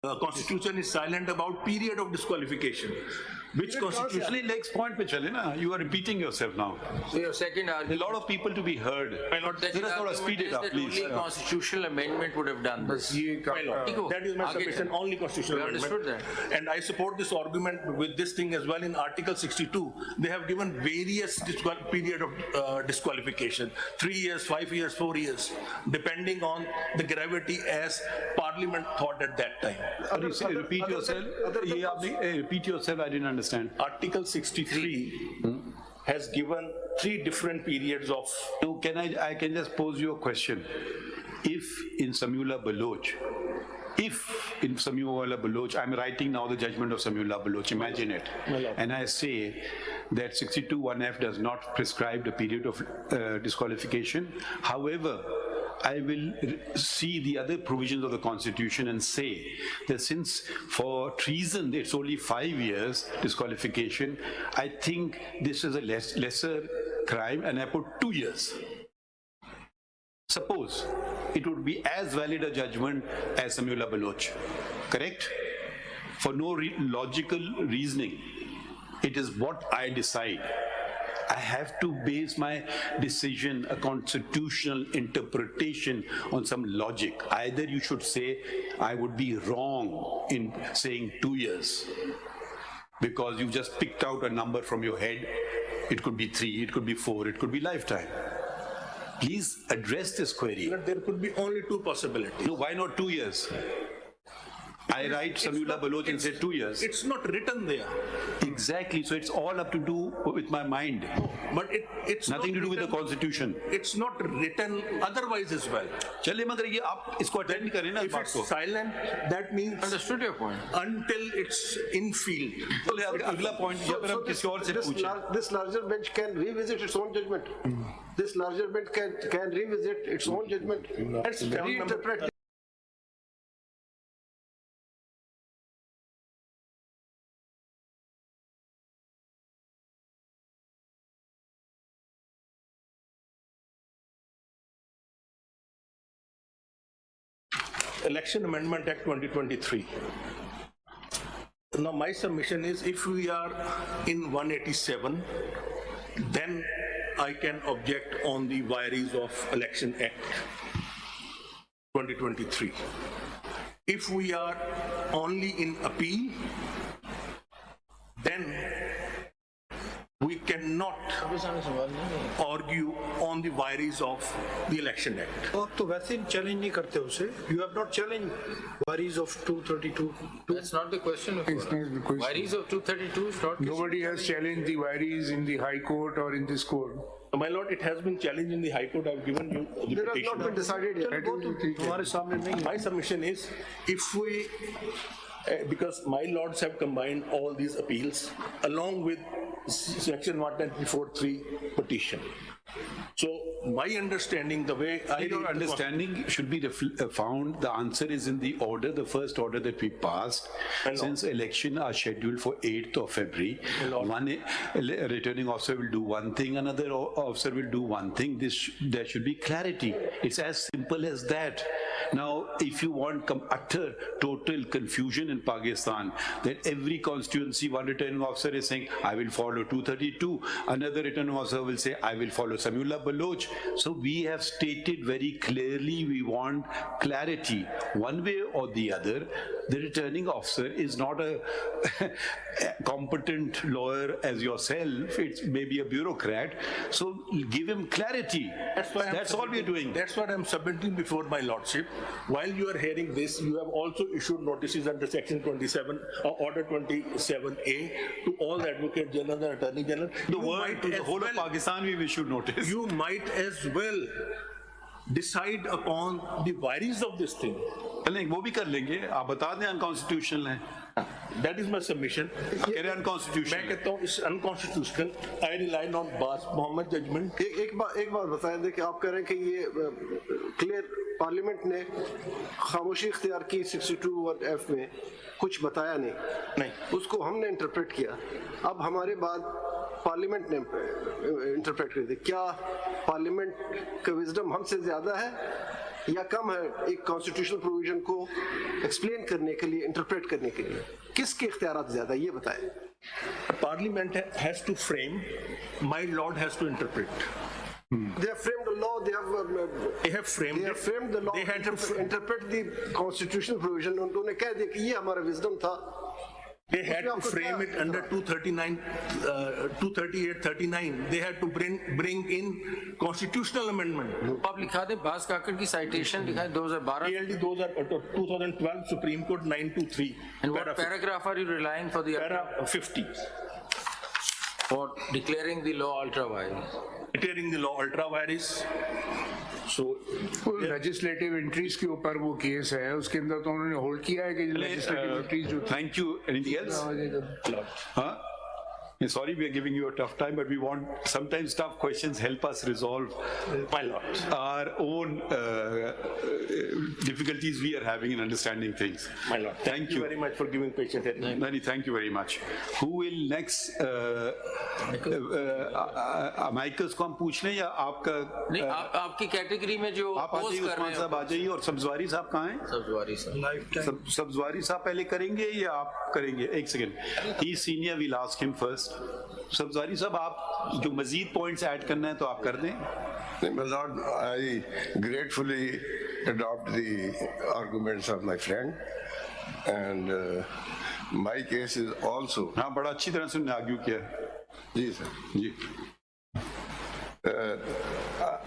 Constitution is silent about period of disqualification. Which constitution? Next point pe chale na. You are repeating yourself now. So your second A argument, lot of people to be heard. My lord, second Let us not speed it argument up, is that please. only constitutional amendment would have done this. my lord, that is my Aage submission. chalo. Only constitutional We understood amendment. And I support this argument with this thing as well. In Article 62, they have given various period of disqualification: 3 years, 5 years, 4 years, depending on the gravity as Parliament thought at that time. Repeat yourself. Repeat yourself. I didn't understand. Article 63 has given 3 different periods of. No, I can just pose you a question. If in Samiullah Baloch, I'm writing now the judgment of Samiullah Baloch, imagine it, and I say that 62(1)(f) does not prescribe the period of disqualification. However, I will see the other provisions of the Constitution and say that since for treason it's only 5 years disqualification, I think this is a lesser crime, and I put 2 years. Suppose it would be as valid a judgment as Samiullah Baloch, correct? For no logical reasoning, it is what I decide. I have to base my decision, a constitutional interpretation, on some logic. Either you should say I would be wrong in saying 2 years because you just picked out a number from your head. It could be 3, it could be 4, it could be lifetime. Please address this query. There could be only 2 possibilities. No, why not 2 years? I write Samiullah Baloch and say 2 years. It's not written there. Exactly, so it's all up to do with my mind. But it's Nothing to do with the written- Constitution. It's not written otherwise as well. चलिए मगर ये आप इसको attend करें ना इस If बात it's को. silent, that means Understood your point. until it's in field. चलिए अगला पॉइंट या फिर हम किसी और से पूछें. This larger bench can revisit its own judgment. This larger bench can revisit its own judgment. That's Reinterpret. Election Amendment Act 2023. Now my submission is if we are in 187, then I can object on the vires of Election Act 2023. If we are only in appeal, then we cannot argue on the vires of the Election Act. आप तो वैसे challenge नहीं करते उसे. You have not challenged varies of 232. That's not the question. It's not the question. Varies of 232 is not. Nobody has challenged the varies in the High Court or in this court. My lord, it has been challenged in the High Court. I've given you the There has petition. not been decided yet. That is the thing. हमारे सामने नहीं है. My submission is, if we, because my lords have combined all these appeals along with section 194(3) petition. So my understanding, the way I Your read the understanding should be found. The answer is in the order, the first order that we passed. I know. Since election are scheduled for 8th of February, one returning officer will do one thing, another officer will do one thing. There should be clarity. It's as simple as that. Now, if you want utter total confusion in Pakistan, that every constituency, one returning officer is saying, I will follow 232, another returning officer will say, I will follow Samiullah Baloch. So we have stated very clearly we want clarity. One way or the other, the returning officer is not a competent lawyer as yourself, it's maybe a bureaucrat. So give him clarity. That's all we're doing. That's what I'm submitting before my lordship. While you are hearing this, you have also issued notices under section 27, order 27A to all the Advocate General and Attorney General. The word to the whole of Pakistan we should notice. You might as well decide upon the vires of this thing. नहीं वो भी कर लेंगे. आप बता दें unconstitutional है. That is my submission. कह रहे unconstitutional. मैं कहता हूँ इस unconstitutional. I rely on Bas Mohammed judgment. एक बात बताएं देखिए आप कह रहे हैं कि ये क्लियर पार्लियामेंट ने खामोशी इख्तियार की 62(1)(f) में कुछ बताया नहीं उसको हमने इंटरप्रेट किया. अब हमारे बाद पार्लियामेंट ने इंटरप्रेट कर दिया. क्या पार्लियामेंट का विजडम हमसे ज्यादा है या कम है एक कॉन्स्टिट्यूशनल प्रोविजन को एक्सप्लेन करने के लिए, इंटरप्रेट करने के लिए? किसके इख्तियारात ज्यादा, ये बताएं। Parliament has to frame, my lord has to interpret. They have framed the law, they have framed the law, they had to interpret the constitutional provision. उन्होंने कह दिया कि ये हमारा wisdom था। They had to frame it under 239, 238, 39. They had to bring in constitutional amendment. आप लिखा दे बास काकड़ की citation दिखाए 2012 ALD, those are 2012 Supreme Court 923. and what paragraph are you relying for the Para 50. for declaring the law ultra vires? Declaring the law ultra vires. So legislative entries के ऊपर वो case है, उसके अंदर तो उन्होंने होल्ड किया है कि लेजिस्लेटिव एंट्रीज जो Thank you. Anything else? Huh? Sorry, we are giving you a tough time, but we want, sometimes tough questions help us resolve my lord. our own difficulties we are having in understanding things. My lord. Thank you very much for giving patience. Nani, thank you very much. Who will next? Amicus को हम पूछ लें या आपका? नहीं, आपकी category में जो आप आ जाइए, उस्मान साहब आ जाइए, और सब्जवारी साहब कहाँ हैं? सब्जवारी साहब। सब्जवारी साहब पहले करेंगे या आप करेंगे? एक second, he senior, will ask him first. Sabzwari साहब, आप जो मजीद पॉइंट्स ऐड करना है तो आप कर दें। My lord, I gratefully adopt the arguments of my friend, and my case is also. हाँ, बड़ा अच्छी तरह से उन्होंने आर्ग्यू किया। जी सर। जी।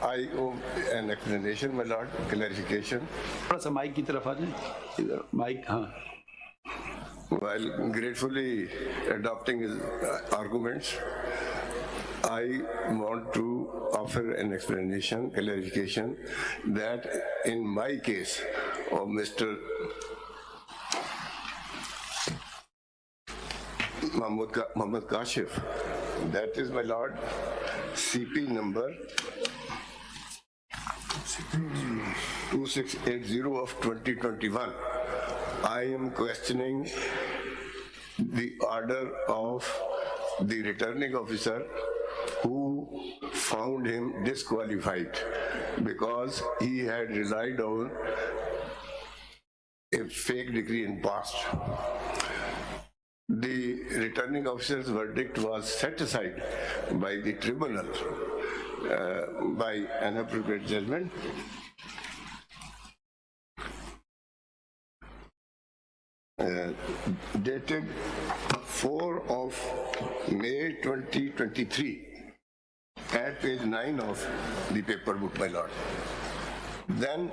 I owe an explanation, my lord, clarification. थोड़ा सा माइक की तरफ आ जाए, इधर माइक। हाँ, While gratefully adopting his arguments, I want to offer an explanation, clarification, that in my case of Mr. Muhammad Kashif, that is, my lord, CP number 2680 of 2021. I am questioning the order of the returning officer who found him disqualified because he had relied on a fake decree in past. The returning officer's verdict was set aside by the tribunal by an appropriate judgment. Dated 4 of May 2023 at page 9 of the paper book, my lord. Then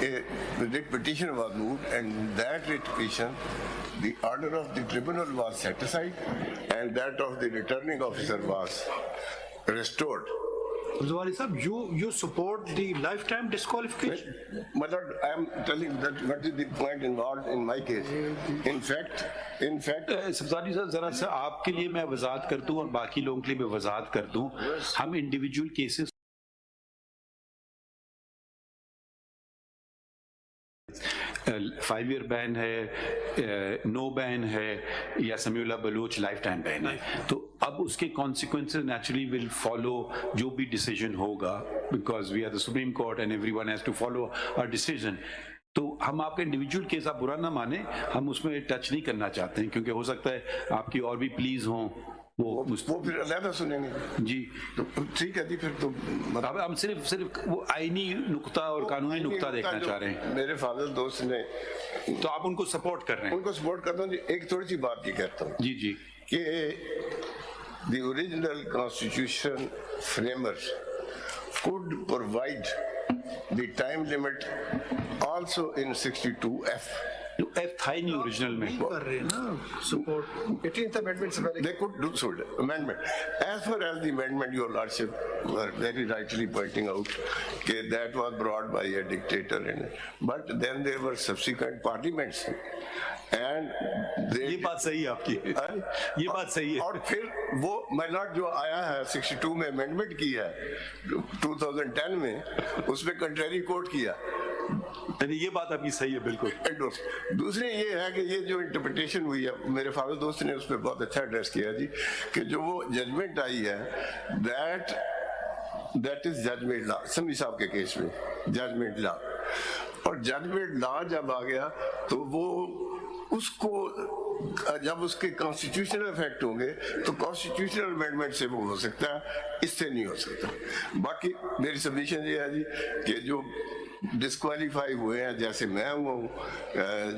a writ petition was moved, and that writ petition, the order of the tribunal was set aside and that of the returning officer was restored. Zawari Sahab, you support the lifetime disqualification? My lord, I am telling that what is the point involved in my case. In fact, सब्जारी साहब, जरा सा आपके लिए मैं वजाहत कर दूं और बाकी लोगों के लिए मैं वजाहत कर दूं। हम इंडिविजुअल केसेस 5 ईयर बैन है, नो बैन है, या Samiullah Baloch life time ban है, तो अब उसके कॉन्सिक्वेंसेस नेचुरली विल फॉलो जो भी डिसीजन होगा, because we are the supreme court and everyone has to follow our decision. तो हम आपका इंडिविजुअल केस आप बुरा ना माने, हम उसमें टच नहीं करना चाहते हैं, क्योंकि हो सकता है आपकी और भी प्लीज हों, वो फिर अलग सुनेंगे जी। तो ठीक है जी, फिर तो अब हम सिर्फ वो आईनी नुक्ता और कानूनी नुक्ता देखना चाह रहे हैं। मेरे फादर दोस्त ने, तो आप उनको सपोर्ट कर रहे हैं? उनको सपोर्ट करता हूँ जी। एक थोड़ी सी बात ये कहता हूँ जी जी, कि the original constitution framers could provide the time limit also in 62F. F था ही नहीं ओरिजिनल में। कर रहे हैं ना support 18th amendment से पहले They could do so, amendment. As far as the amendment, your lordship were very rightly pointing out, that was brought by a dictator, but then there were subsequent parliaments, and they. ये बात सही है आपकी, ये बात सही है। और फिर वो मैलॉट जो आया है 62 में अमेंडमेंट की है 2010 में, उसमें कंट्रेरी कोर्ट किया। ये बात आपकी सही है, बिल्कुल। दूसरी ये है कि ये जो इंटरप्रिटेशन हुई है, मेरे फादर दोस्त ने उस पर बहुत अच्छा एड्रेस किया जी, कि जो वो जजमेंट आई है, दैट इज जजमेंट लॉ। समी साहब के केस में जजमेंट लॉ, और जजमेंट लॉ जब आ गया तो वो उसको जब उसके कॉन्स्टिट्यूशनल इफेक्ट होंगे तो कॉन्स्टिट्यूशनल अमेंडमेंट से वो हो सकता है, इससे नहीं हो सकता। बाकी मेरी सबमिशन ये है जी कि जो डिस्क्वालीफाई हुए हैं, जैसे मैं हुआ हूँ,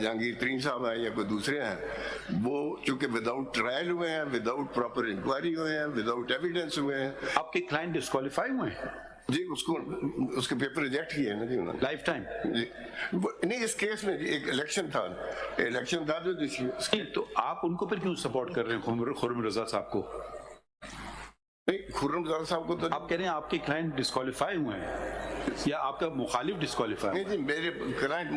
जहांगीर तरीन साहब हैं या कोई दूसरे हैं, वो चूंकि विदाउट ट्रायल हुए हैं, विदाउट प्रॉपर इंक्वायरी हुए हैं, विदाउट एविडेंस हुए हैं। आपके क्लाइंट डिस्क्वालीफाई हुए हैं जी, उसके पेपर रिजेक्ट किए हैं ना जी उन्होंने। Life time? जी नहीं, इस केस में जी एक इलेक्शन था जो नहीं, तो आप उनको फिर क्यों सपोर्ट कर रहे हैं खुर्रम रजा साहब को? नहीं, खुर्रम रजा साहब को तो आप कह रहे हैं आपके क्लाइंट डिस्क्वालीफाई हुए हैं या आपका मुखालिफ डिस्क्वालीफाई? नहीं जी, मेरे क्लाइंट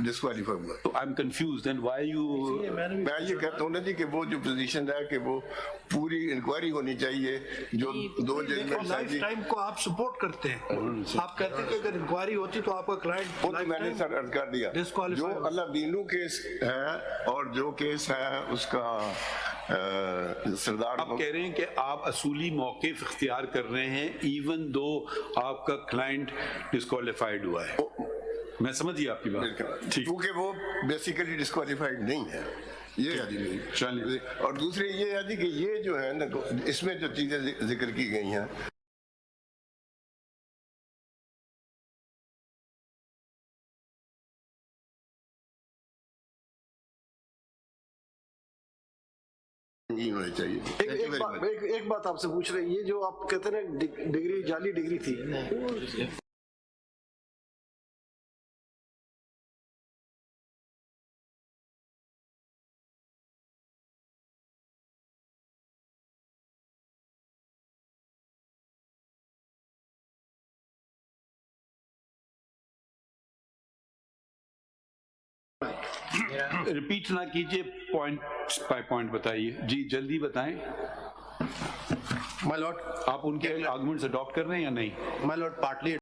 डिस्क्वालीफाई हुआ। तो I am confuse, then why you? मैं ये कहता हूँ ना जी कि वो जो पोजीशन है कि वो पूरी इंक्वायरी होनी चाहिए, जो दो जजमेंट लाइफ टाइम को आप सपोर्ट करते हैं, आप कहते हैं कि अगर इंक्वायरी होती तो आपका क्लाइंट वो तो मैंने सर अर्ज कर दिया, जो अल्लाह दीनू केस है और जो केस है उसका सरदार। आप कह रहे हैं कि आप असूली मौक़िफ़ इख्तियार कर रहे हैं इवन दो आपका क्लाइंट डिस्क्वालीफाइड हुआ है। मैं समझ गया आपकी बात, ठीक। क्योंकि वो बेसिकली डिस्क्वालीफाइड नहीं है, ये है जी मेरी। चलिए, और दूसरी ये है जी कि ये जो है ना, इसमें जो चीजें जिक्र की गई हैं, नहीं होनी चाहिए। एक बात आपसे पूछ रहे, ये जो आप कहते हैं डिग्री जाली डिग्री थी, रिपीट ना कीजिए, पॉइंट बाय पॉइंट बताइए जी, जल्दी बताएं। My lord, आप उनके आर्गुमेंट्स अडॉप्ट कर रहे हैं या नहीं? my lord, partly